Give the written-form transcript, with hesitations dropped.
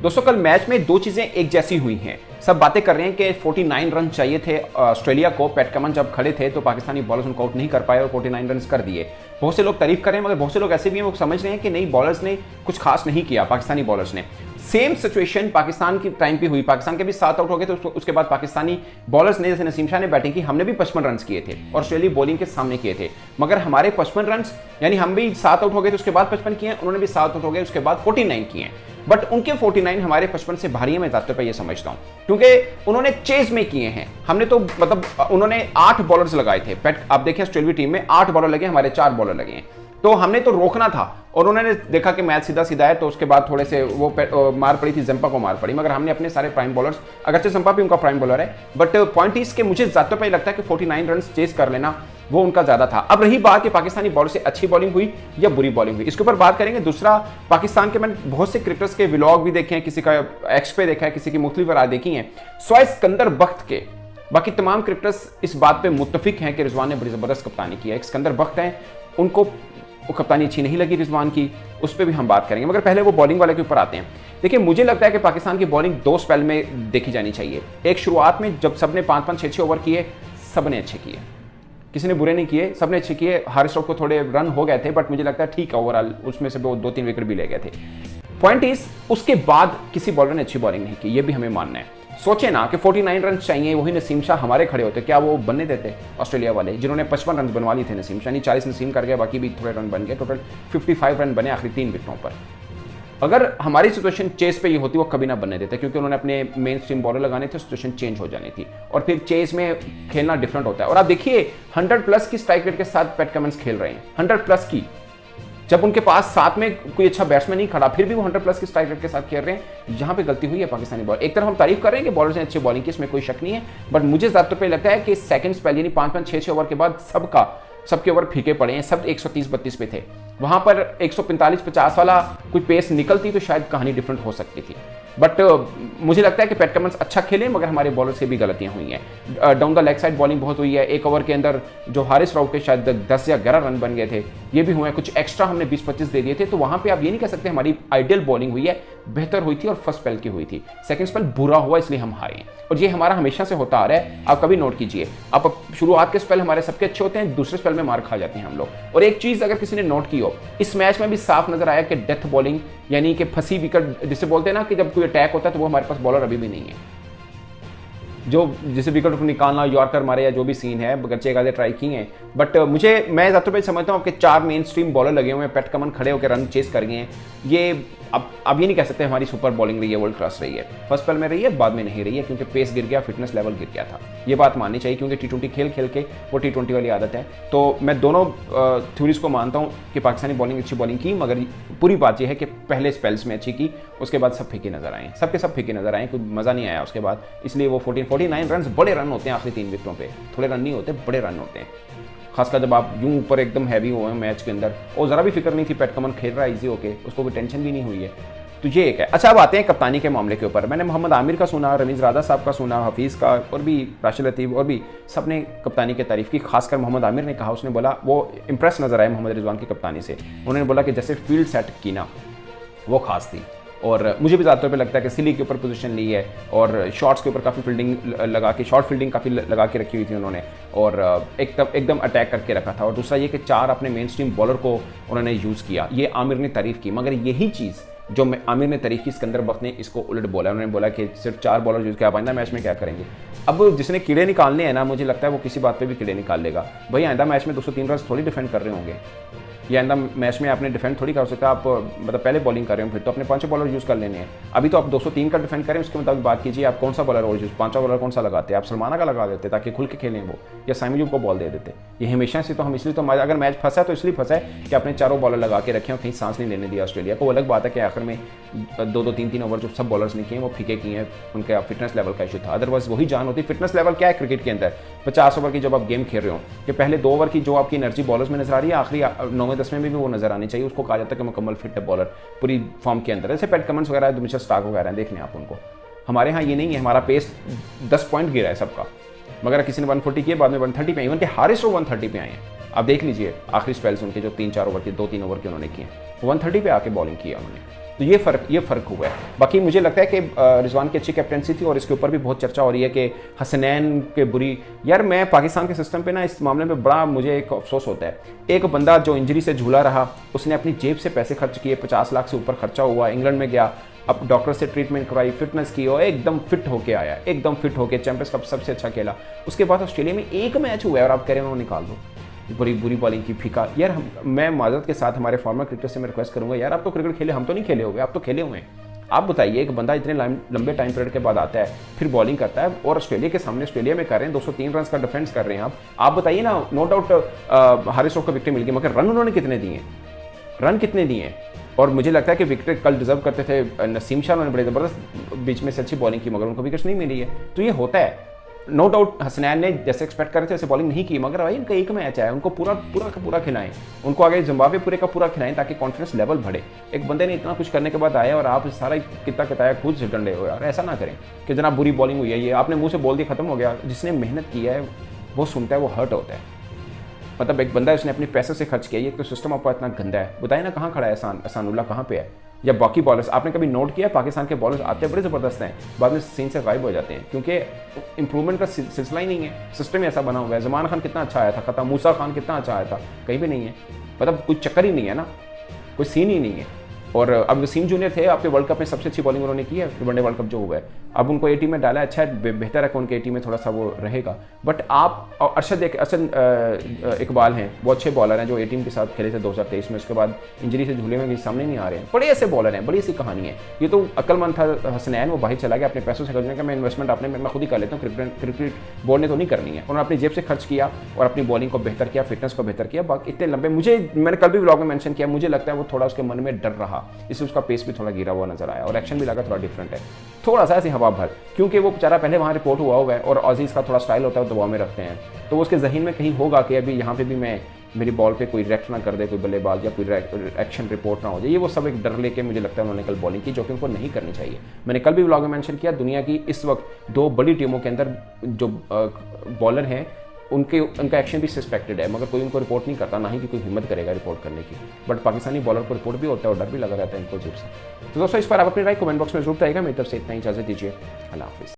दोस्तों कल मैच में दो चीजें एक जैसी हुई हैं। सब बातें कर रहे हैं कि 49 रन चाहिए थे ऑस्ट्रेलिया को। पैट कमिंस जब खड़े थे तो पाकिस्तानी बॉलर्स उनको आउट नहीं कर पाए और 49 रन कर दिए। बहुत से लोग तारीफ कर रहे हैं, मगर बहुत से लोग ऐसे भी हैं वो समझ रहे हैं कि नहीं, बॉलर्स ने कुछ खास नहीं किया, पाकिस्तानी बॉलर्स ने। सेम सिचुएशन पाकिस्तान की टाइम पे हुई, पाकिस्तान के भी 7 आउट हो गए, तो उसके बाद पाकिस्तानी बॉलर्स ने, जैसे नसीम शाह ने बैटिंग की, हमने भी 55 रन किए थे, ऑस्ट्रेलिया बॉलिंग के सामने किए थे, मगर हमारे 55 रन, यानी हम भी 7 आउट हो गए थे उसके बाद 55 किए, उन्होंने भी 7 आउट हो गए उसके बाद 49 किए। बट उनके 49 हमारे 55 से भारी है, मैं ज्यादातर पे ये समझता हूं, क्योंकि उन्होंने चेज में किए हैं, हमने तो मतलब उन्होंने 8 बॉलर्स लगाए थे। आप देखें ऑस्ट्रेलिया टीम में 8 बॉलर लगे, हमारे 4 बॉलर लगे हैं, तो हमने तो रोकना था और उन्होंने देखा कि मैच सीधा सीधा है, तो उसके बाद थोड़े से वो मार पड़ी थी, जंपा को मार पड़ी, मगर हमने अपने सारे प्राइम बॉलर्स, अगरचे जंपा भी उनका प्राइम बॉलर है, बट पॉइंट इसके मुझे ज्यादा पे लगता है कि 49 रन चेस कर लेना वो उनका ज्यादा था। अब रही बात कि पाकिस्तानी बॉलर से अच्छी बॉलिंग हुई या बुरी बॉलिंग हुई, इसके ऊपर बात करेंगे। दूसरा, पाकिस्तान के मैंने बहुत से क्रिकेटर्स के व्लॉग भी देखे हैं, किसी का एक्स पे देखा है, किसी की मुख्तलिफ राय देखी है। सवाए सिकंदर बख्त के बाकी तमाम क्रिकेटर्स इस बात पे मुत्तफिक हैं कि रिजवान ने बड़ी जबरदस्त कप्तानी की है। सिकंदर बख्त हैं, उनको वो कप्तानी अच्छी नहीं लगी रिजवान की, उस पर भी हम बात करेंगे, मगर पहले वो बॉलिंग वाले के ऊपर आते हैं। देखिए, मुझे लगता है कि पाकिस्तान की बॉलिंग 2 स्पेल में देखी जानी चाहिए। एक शुरुआत में जब सबने 5-5, 6-6 ओवर किए, सबने अच्छे किए, किसी ने बुरे नहीं किए, सबने अच्छे किए। हारिस रऊफ को थोड़े रन हो गए थे, बट मुझे लगता है ठीक है ओवरऑल, उसमें से 2-3 विकेट भी ले गए थे। पॉइंट इज, उसके बाद किसी बॉलर ने अच्छी बॉलिंग नहीं की, ये भी हमें मानना है। सोचे ना कि 49 रन चाहिए, वही नसीम शाह हमारे खड़े होते, क्या वो बनने देते ऑस्ट्रेलिया वाले, जिन्होंने 55 रन बनवा लिए थे नसीम शाह, 40 नसीम कर गए, बाकी भी थोड़े रन बन गए, टोटल 55 रन बने आखिरी 3 विकेटों पर। अगर हमारी सिचुएशन चेस पे ये होती, वो कभी ना बनने देते, क्योंकि उन्होंने अपने मेन स्ट्रीम बॉलर लगाने थे, सिचुएशन चेंज हो जानी थी, और फिर चेस में खेलना डिफरेंट होता है। और आप देखिए 100+ की स्ट्राइक रेट के साथ पैट कमिंस खेल रहे हैं, 100+ की, जब उनके पास साथ में कोई अच्छा बैट्समैन नहीं खड़ा, फिर भी वो 100+ की स्ट्राइक रेट के साथ खेल रहे हैं। जहां पे गलती हुई है पाकिस्तानी बॉलर, एक तरफ हम तारीफ कर रहे हैं कि बॉलर्स ने अच्छी बॉलिंग की, इसमें कोई शक नहीं है, बट मुझे ज्यादातर पे लगता है कि सेकंड स्पेल यानी 5-5, 6-6 ओवर के बाद सबके ओवर फीके पड़े हैं, सब 130-32 पे थे। वहां पर 145-50 वाला कोई पेस निकलती तो शायद कहानी डिफरेंट हो सकती थी। बट मुझे लगता है कि पैट कमिंस अच्छा खेले, मगर हमारे बॉलर से भी गलतियां हुई हैं। Down the leg side bowling बहुत हुई है। एक ओवर के अंदर जो हारिस रऊफ के शायद 10 या 11 रन बन गए थे, ये भी हुए हैं। कुछ एक्स्ट्रा हमने 20-25 दे दिए थे, तो वहां पे आप ये नहीं कह सकते हमारी आइडियल बॉलिंग हुई है, बेहतर हुई थी और फर्स्ट स्पेल की हुई थी। सेकंड स्पेल बुरा हुआ, इसलिए हम हारे हैं, और ये हमारा हमेशा से होता आ रहा है। आप कभी नोट कीजिए, आप शुरुआत के स्पेल हमारे सबके अच्छे होते हैं, दूसरे स्पेल में मार खा जाते हैं हम लोग। और एक चीज अगर किसी ने नोट की हो, इस मैच में भी साफ नजर आया कि डेथ बॉलिंग, यानी कि फंसी विकेट जिसे बोलते हैं ना, कि जब कोई अटैक होता है तो वो हमारे पास बॉलर अभी भी नहीं है, जो जिसे विकेट को निकालना, यॉर्कर मारे या जो भी सीन है, बगरचे गाजे ट्राई किए हैं। बट मैं ज्यादातर पे समझता हूँ आपके 4 मेन स्ट्रीम बॉलर लगे हुए हैं, पैट कमिंस खड़े होकर रन चेस कर गए हैं। ये अब ये नहीं कह सकते हमारी सुपर बॉलिंग रही है, वर्ल्ड क्लास रही है। फर्स्ट स्पेल में रही है, बाद में नहीं रही है, क्योंकि पेस गिर गया, फिटनेस लेवल गिर गया था। ये बात माननी चाहिए, क्योंकि T20 खेल के वो T20 वाली आदत है। तो मैं दोनों थ्योरीज को मानता हूँ कि पाकिस्तानी बॉलिंग अच्छी बॉलिंग की, मगर पूरी बात यह है कि पहले स्पेल्स में अच्छी की, उसके बाद सब फीके नजर आए, सबके सब फीके नजर आए, कोई मजा नहीं आया उसके बाद। इसलिए वो 49 रन बड़े रन होते हैं आखिरी 3 विकेटों पर, थोड़े रन नहीं होते, बड़े रन होते हैं, खासकर जब आप यूं ऊपर एकदम हैवी हुए हैं मैच के अंदर। और जरा भी फिक्र नहीं थी, पैट कमिंस खेल रहा है इजी होके, उसको कोई टेंशन भी नहीं हुई है। तो ये एक है। अच्छा, अब आते हैं कप्तानी के मामले के ऊपर। मैंने मोहम्मद आमिर का सुना, रमीज राधा साहब का सुना, हफीज़ का, और भी राशिद लतीफ़, और भी सब ने कप्तानी की तारीफ की। खासकर मोहम्मद आमिर ने कहा, उसने बोला वो इंप्रेस नजर आए मोहम्मद रिजवान की कप्तानी से। उन्होंने बोला कि जैसे फील्ड सेट की ना, वो खास थी। और मुझे भी ज़्यादातर पे लगता है कि सिली के ऊपर पोजीशन ली है, और शॉट्स के ऊपर काफ़ी फील्डिंग लगा के, शॉर्ट फील्डिंग काफ़ी लगा के रखी हुई थी उन्होंने, और एकदम अटैक करके रखा था। और दूसरा ये कि 4 अपने मेन स्ट्रीम बॉलर को उन्होंने यूज़ किया, ये आमिर ने तारीफ की। मगर यही चीज़ जो आमिर ने तारीफ की, सिकंदर बख्त ने इसको उलट बोला। उन्होंने बोला कि सिर्फ 4 बॉलर यूज़ किया, आप आइंदा मैच में क्या करेंगे। अब जिसने कीड़े निकालने हैं ना, मुझे लगता है वो किसी बात पे भी कीड़े निकाल लेगा। भाई आइंदा मैच में 203 रन थोड़ी डिफेंड कर रहे होंगे, या आइंदा मैच में आपने डिफेंड थोड़ी कर सकता। आप मतलब पहले बॉलिंग कर रहे हो, फिर तो अपने 5 बॉलर यूज़ कर लेने हैं। अभी तो आप 203 का डिफेंड करें, उसके मुताबिक बात कीजिए आप कौन सा बॉलर और यूज़, 5वां बॉलर कौन सा लगाते हैं। आप सलमाना का लगा देते ताकि खुल के खेलें वो, या साइम अयूब को बॉल दे देते। ये हमेशा से तो हम इसलिए, तो अगर मैच फंसा है तो इसलिए फंसा है कि अपने 4 बॉलर लगा के रखे और कहीं सांस नहीं लेने दिया ऑस्ट्रेलिया को। वो अलग बात है कि आखिर में 2-2, 3-3 ओवर जो सब बॉलर्स ने किए वो फीके किए हैं, उनका फिटनेस लेवल का इशू था। अदरवाइज वही जान होती। फिटनेस लेवल क्या है क्रिकेट के अंदर, 50 ओवर की जब आप गेम खेल रहे हो, कि पहले 2 ओवर की जो आपकी एनर्जी बॉलर्स में नजर आ रही है, आखिरी 9वें-10वें में भी वो नजर आनी चाहिए। उसको कहा जाता है कि मुकम्मल फिट है बॉलर पूरी फॉर्म के अंदर। ऐसे पैट कमिंस वगैरह, मिचेल स्टार्क वगैरह देख लें आप उनको। हमारे यहाँ ये नहीं है, हमारा पेस 10 पॉइंट गिरा है सबका, मगर किसी ने 140 किए, बाद में 130 पे, इवन के हारिस 130 पे आए हैं। आप देख लीजिए आखिरी स्पेल्स उनके जो 3-4 ओवर के, 2-3 ओवर के उन्होंने किए, 130 पे आके बॉलिंग की उन्होंने। तो ये फ़र्क हुआ है। बाकी मुझे लगता है कि रिजवान की अच्छी कैप्टनसी थी और इसके ऊपर भी बहुत चर्चा हो रही है कि हसनैन के बुरी। यार मैं पाकिस्तान के सिस्टम पे ना इस मामले में बड़ा मुझे एक अफसोस होता है। एक बंदा जो इंजरी से झूला रहा, उसने अपनी जेब से पैसे खर्च किए, 50 लाख से ऊपर खर्चा हुआ, इंग्लैंड में गया, अब डॉक्टर से ट्रीटमेंट करवाई, फिटनेस की और एकदम फिट होके आया, एकदम फिट होके चैंपियंस कप सबसे अच्छा खेला। उसके बाद ऑस्ट्रेलिया में एक मैच हुआ है और आप कह रहे हैं उन्होंने निकाल दो, बुरी बॉलिंग की फीका। यार मैं माजरत के साथ हमारे फॉर्मर क्रिकेटर से मैं रिक्वेस्ट करूंगा, यार आप तो क्रिकेट खेले, हम तो नहीं खेले हुए, आप तो खेले हुए हैं। आप बताइए, एक बंदा इतने लंबे टाइम पीरियड के बाद आता है, फिर बॉलिंग करता है और ऑस्ट्रेलिया के सामने, ऑस्ट्रेलिया में कर रहे हैं 203 रन का डिफेंस कर रहे हैं आप बताइए ना। नो डाउट हारिस स्टोक्स को विकेट मिल गई, मगर रन उन्होंने कितने दिए, रन कितने दिए? और मुझे लगता है कि विकेट कल डिजर्व करते थे। नसीम शाह उन्होंने बड़े ज़बरदस्त बीच में से अच्छी बॉलिंग की, मगर उनको विकेट्स नहीं मिली है। तो ये होता है। नो डाउट हसनैन ने जैसे एक्सपेक्ट कर रहे थे वैसे बॉलिंग नहीं की, मगर भाई इनका एक मैच है, उनको पूरा खिलाएं, उनको आगे जिम्बाब्वे पूरा खिलाएं ताकि कॉन्फिडेंस लेवल बढ़े। एक बंदे ने इतना कुछ करने के बाद आया और आप सारा कितना किताया खुद से डंडे हो, यार ऐसा ना करें कि जनाब बुरी बॉलिंग हुई है, ये आपने मुंह से बोल दिया खत्म हो गया। जिसने मेहनत की है वो सुनता है, वो हर्ट होता है। मतलब एक बंदा है, उसने अपने पैसे से खर्च किया, ये तो सिस्टम आपका इतना गंदा है। बताइए ना कहाँ खड़ा है एहसानुल्लाह, कहाँ पे है? या बाकी बॉलर्स, आपने कभी नोट किया पाकिस्तान के बॉलर्स आते बड़े ज़बरदस्त हैं, बाद में सीन से गायब हो जाते हैं, क्योंकि इंप्रूवमेंट का सिलसिला ही नहीं है, सिस्टम ही ऐसा बना हुआ है। ज़मान खान कितना अच्छा आया था, खत्म। मूसा खान कितना अच्छा आया था, कहीं भी नहीं है। मतलब कोई चक्कर ही नहीं है ना, कोई सीन ही नहीं है। और अब वसीम जूनियर थे, आपके वर्ल्ड कप में सबसे अच्छी बॉलिंग उन्होंने की है, वनडे वर्ल्ड कप जो हुआ है। अब उनको ए टीम में डाला, अच्छा है, बेहतर है कि उनके ए टीम में थोड़ा सा वो रहेगा। बट आप अरशद इकबाल हैं, वो अच्छे बॉलर हैं जो ए टीम के साथ खेले थे 2023 में, उसके बाद इंजरी से झूले में भी सामने नहीं आ रहे हैं। बड़े ऐसे बॉलर हैं, बड़ी ऐसी कहानी है। ये तो अक्लमंद था हसनैन, वो बाहर चला गया अपने पैसों से खर्चने का, मैं इन्वेस्टमेंट अपने मैं खुद ही कर लेता हूँ, क्रिकेट बोर्ड ने तो नहीं करनी है। उन्होंने अपनी जेब से खर्च किया और अपनी बॉलिंग को बेहतर किया, फिटनेस को बेहतर किया। बाकी इतने लंबे, मैंने कल भी व्लॉग में मेंशन किया, मुझे लगता है वो थोड़ा उसके मन में डर रहा, इसलिए उसका पेस भी थोड़ा गिरा हुआ नजर आया और एक्शन भी लगा थोड़ा डिफरेंट है, थोड़ा सा ऐसी हवा भर, क्योंकि वो बेचारा पहले वहाँ रिपोर्ट हुआ है और ऑजीज का थोड़ा स्टाइल होता है, दबाव में रखते हैं, तो उसके जहन में कहीं होगा कि अभी यहाँ पे भी मैं मेरी बॉल पे कोई रिएक्ट ना कर दे कोई बल्लेबाज, या कोई एक्शन रिपोर्ट ना हो जाए। ये वो सब एक डर लेके मुझे लगता है उन्होंने कल बॉलिंग की, जो कि उनको नहीं करनी चाहिए। मैंने कल भी व्लॉग में मेंशन किया, दुनिया की इस वक्त 2 बड़ी टीमों के अंदर जो बॉलर हैं उनका एक्शन भी सस्पेक्टेड है, मगर कोई उनको रिपोर्ट नहीं करता, ना ही कि कोई हिम्मत करेगा रिपोर्ट करने की। बट पाकिस्तानी बॉलर को रिपोर्ट भी होता है और डर भी लगा रहता है इनको जेब से। तो दोस्तों इस पर आप अपनी राय कमेंट बॉक्स में जरूर बताइएगा। मेरी तरफ से इतना ही, इजाजत दीजिए, अल्लाह हाफिज़।